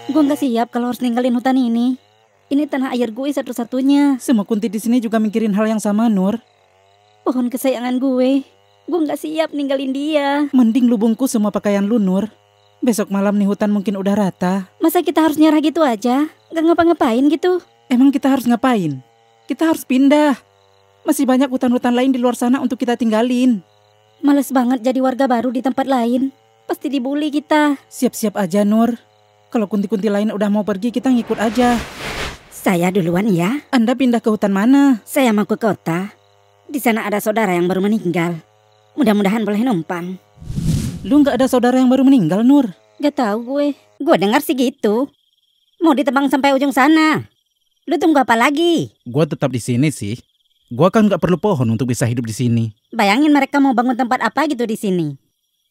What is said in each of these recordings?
Gue nggak siap kalau harus ninggalin hutan ini. Ini tanah air gue satu-satunya. Semua kunti di sini juga mikirin hal yang sama, Nur. Pohon kesayangan gue. Gue nggak siap ninggalin dia. Mending lu bungkus semua pakaian lu, Nur. Besok malam nih hutan mungkin udah rata. Masa kita harus nyerah gitu aja? Gak ngapa-ngapain gitu? Emang kita harus ngapain? Kita harus pindah. Masih banyak hutan-hutan lain di luar sana untuk kita tinggalin. Males banget jadi warga baru di tempat lain. Pasti dibully kita. Siap-siap aja, Nur. Kalau kunti-kunti lain udah mau pergi, kita ngikut aja. Saya duluan ya. Anda pindah ke hutan mana? Saya mau ke kota. Di sana ada saudara yang baru meninggal. Mudah-mudahan boleh numpang. Lu gak ada saudara yang baru meninggal, Nur? Gak tahu gue. Gue dengar sih gitu. Mau ditebang sampai ujung sana. Lu tunggu apa lagi? Gua tetap di sini sih. Gua kan gak perlu pohon untuk bisa hidup di sini. Bayangin mereka mau bangun tempat apa gitu di sini.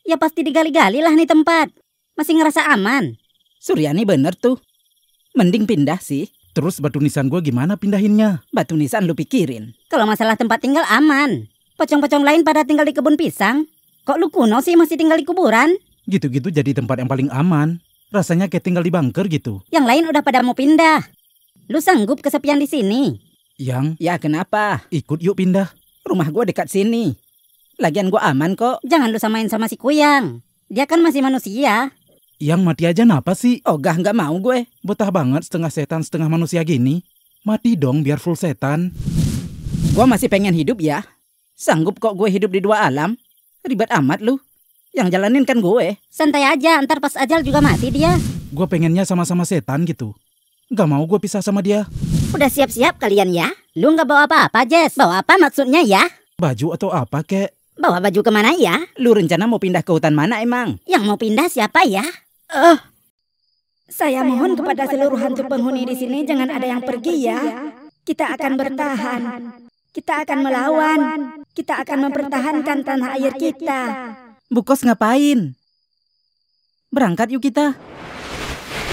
Ya pasti digali-gali lah nih tempat. Masih ngerasa aman. Suryani bener tuh. Mending pindah sih. Terus batu nisan gua gimana pindahinnya? Batu nisan lu pikirin. Kalau masalah tempat tinggal aman. Pocong-pocong lain pada tinggal di kebun pisang. Kok lu kuno sih masih tinggal di kuburan? Gitu-gitu jadi tempat yang paling aman. Rasanya kayak tinggal di bunker gitu. Yang lain udah pada mau pindah. Lu sanggup kesepian di sini? Ya kenapa? Ikut yuk pindah. Rumah gua dekat sini. Lagian gua aman kok. Jangan lu samain sama si Kuyang. Dia kan masih manusia. Yang mati aja napa sih? Ogah nggak mau gue. Betah banget setengah setan setengah manusia gini. Mati dong biar full setan. Gua masih pengen hidup ya. Sanggup kok gue hidup di dua alam. Ribet amat lu. Yang jalanin kan gue. Santai aja, ntar pas ajal juga mati dia. Gue pengennya sama-sama setan gitu. Gak mau gue pisah sama dia. Udah siap-siap kalian ya? Lu nggak bawa apa-apa, Jess? Bawa apa maksudnya ya? Baju atau apa kek? Bawa baju kemana ya? Lu rencana mau pindah ke hutan mana emang? Yang mau pindah siapa ya? Saya mohon kepada seluruh hantu penghuni di sini jangan ada yang pergi ya. Kita akan bertahan. Kita akan melawan. Kita akan mempertahankan tanah air kita. Bukos ngapain? Berangkat yuk kita.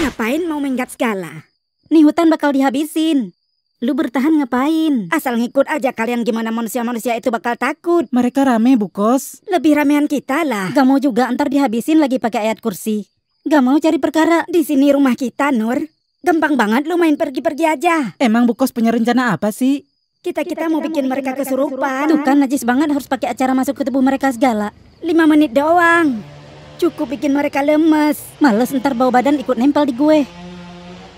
Ngapain mau minggat segala? Nih hutan bakal dihabisin. Lu bertahan ngapain? Asal ngikut aja kalian gimana manusia-manusia itu bakal takut. Mereka rame Bukos. Lebih ramean kita lah. Gak mau juga ntar dihabisin lagi pakai ayat kursi. Gak mau cari perkara. Di sini rumah kita, Nur. Gampang banget lu main pergi-pergi aja. Emang Bukos punya rencana apa sih? Kita mau bikin mereka kesurupan. Tuh kan najis banget harus pakai acara masuk ke tubuh mereka segala. 5 menit doang. Cukup bikin mereka lemes. Males ntar bau badan ikut nempel di gue.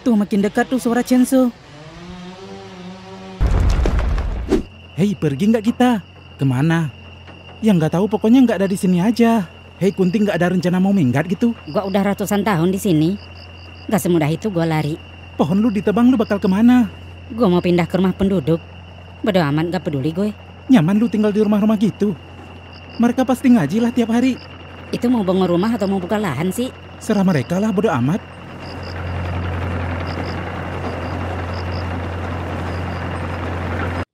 Tuh makin dekat tuh suara Chenso. Hei, pergi nggak kita? Kemana? Yang nggak tahu pokoknya nggak ada di sini aja. Hei, Kunti nggak ada rencana mau minggat gitu? Gua udah ratusan tahun di sini. Gak semudah itu gua lari. Pohon lu ditebang lu bakal kemana? Gua mau pindah ke rumah penduduk. Bodo amat gak peduli gue. Nyaman lu tinggal di rumah-rumah gitu? Mereka pasti ngaji lah tiap hari. Itu mau bangun rumah atau mau buka lahan sih? Serah mereka lah, bodo amat.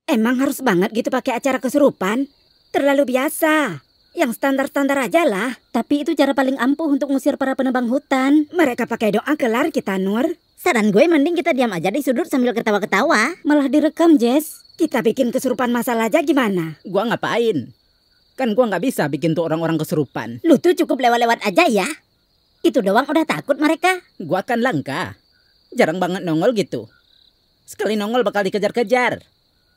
Emang harus banget gitu pakai acara kesurupan? Terlalu biasa. Yang standar-standar aja lah. Tapi itu cara paling ampuh untuk ngusir para penebang hutan. Mereka pakai doa kelar kita, Nur. Saran gue mending kita diam aja di sudut sambil ketawa-ketawa. Malah direkam, Jess. Kita bikin kesurupan masal aja gimana? Gua ngapain? Kan gua nggak bisa bikin tuh orang-orang kesurupan. Lu tuh cukup lewat-lewat aja ya. Itu doang udah takut mereka. Gua kan langka. Jarang banget nongol gitu. Sekali nongol bakal dikejar-kejar.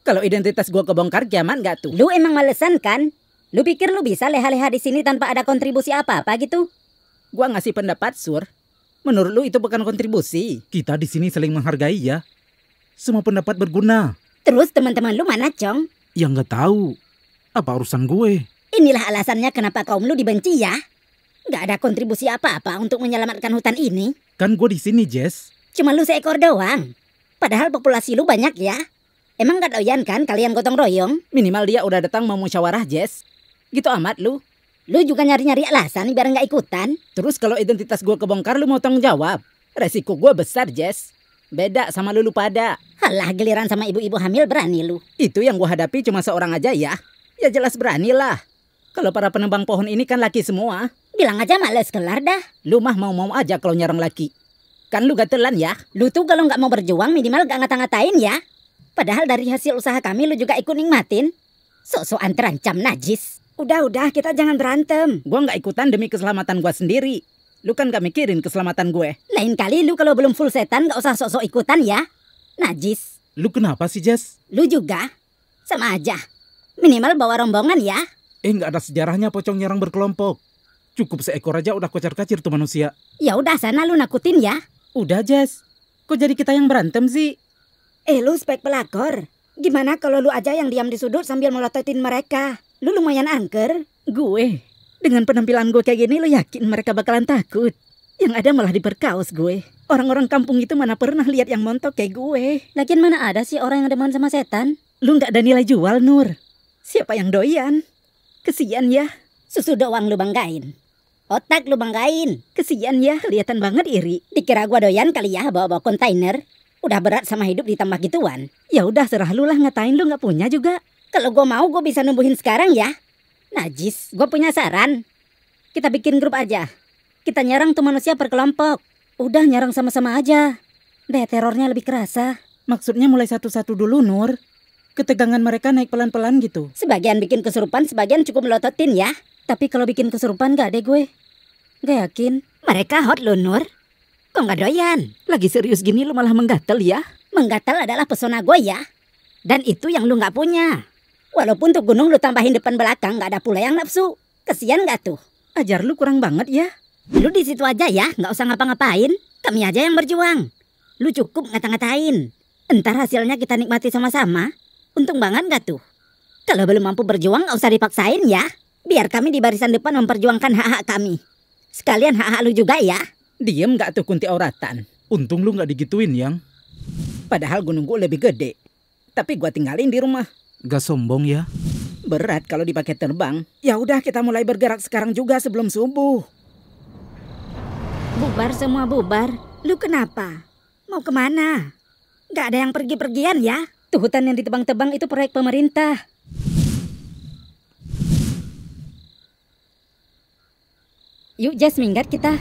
Kalau identitas gua kebongkar kiamat nggak tuh? Lu emang malesan kan? Lu pikir lu bisa leha-leha di sini tanpa ada kontribusi apa-apa gitu? Gua ngasih pendapat, Sur. Menurut lu itu bukan kontribusi? Kita di sini saling menghargai ya. Semua pendapat berguna. Terus teman-teman lu mana, Cong? Ya nggak tahu. Apa urusan gue? Inilah alasannya kenapa kaum lu dibenci ya. Gak ada kontribusi apa-apa untuk menyelamatkan hutan ini. Kan gue di sini, Jess. Cuma lu seekor doang. Padahal populasi lu banyak ya. Emang gak doyan kan kalian gotong royong? Minimal dia udah datang mau musyawarah, Jess. Gitu amat lu. Lu juga nyari-nyari alasan biar gak ikutan. Terus kalau identitas gue kebongkar lu mau tanggung jawab. Resiko gue besar, Jess. Beda sama lu pada. Halah, giliran sama ibu-ibu hamil berani lu. Itu yang gue hadapi cuma seorang aja ya. Ya jelas berani lah. Kalau para penebang pohon ini kan laki semua. Bilang aja males kelar dah. Lu mah mau-mau aja kalau nyerang laki. Kan lu gatelan ya. Lu tuh kalau gak mau berjuang minimal gak ngata-ngatain ya. Padahal dari hasil usaha kami lu juga ikut nikmatin. Sok-sokan terancam najis. Udah, kita jangan berantem. Gua nggak ikutan demi keselamatan gua sendiri. Lu kan gak mikirin keselamatan gue. Lain kali lu kalau belum full setan gak usah sok-sok ikutan ya. Najis. Lu kenapa sih, Jess? Lu juga. Sama aja. Minimal bawa rombongan ya. Gak ada sejarahnya pocong nyerang berkelompok. Cukup seekor aja udah kocar-kacir tuh manusia. Ya udah sana lu nakutin ya. Udah, Jess. Kok jadi kita yang berantem sih? Lu spek pelakor. Gimana kalau lu aja yang diam di sudut sambil melototin mereka? Lu lumayan angker. Gue? Dengan penampilan gue kayak gini, lu yakin mereka bakalan takut? Yang ada malah diperkaos gue. Orang-orang kampung itu mana pernah lihat yang montok kayak gue. Lagian mana ada sih orang yang demen sama setan? Lu gak ada nilai jual, Nur. Siapa yang doyan? Kesian ya. Susu doang lu banggain. Otak lu banggain. Kesian ya, kelihatan banget iri. Dikira gua doyan kali ya bawa-bawa kontainer. Udah berat sama hidup ditambah gituan. Ya udah serah lu lah, ngatain lu gak punya juga. Kalau gua mau gua bisa numbuhin sekarang ya. Najis, gua punya saran. Kita bikin grup aja. Kita nyerang tuh manusia per kelompok. Udah nyerang sama-sama aja. Deh terornya lebih kerasa. Maksudnya mulai satu-satu dulu, Nur. Ketegangan mereka naik pelan-pelan gitu. Sebagian bikin kesurupan, sebagian cukup melototin ya. Tapi kalau bikin kesurupan gak deh gue. Gak yakin. Mereka hot loh, Nur. Kok gak doyan? Lagi serius gini lu malah menggatel ya? Menggatel adalah pesona gue ya. Dan itu yang lu gak punya. Walaupun tuh gunung lu tambahin depan belakang, gak ada pula yang nafsu. Kesian gak tuh? Ajar lu kurang banget ya. Lu di situ aja ya, gak usah ngapa-ngapain. Kami aja yang berjuang. Lu cukup ngata-ngatain. Entar hasilnya kita nikmati sama-sama. Untung banget gak tuh? Kalau belum mampu berjuang gak usah dipaksain ya. Biar kami di barisan depan memperjuangkan hak-hak kami. Sekalian hak-hak lu juga ya. Diem gak tuh kunti auratan? Untung lu gak digituin, Yang. Padahal gunung gue lebih gede. Tapi gue tinggalin di rumah. Gak sombong ya? Berat kalau dipakai terbang. Ya udah kita mulai bergerak sekarang juga sebelum subuh. Bubar semua bubar. Lu kenapa? Mau kemana? Gak ada yang pergi-pergian ya? Tuh hutan yang ditebang-tebang itu proyek pemerintah. Yuk Jess, minggat kita.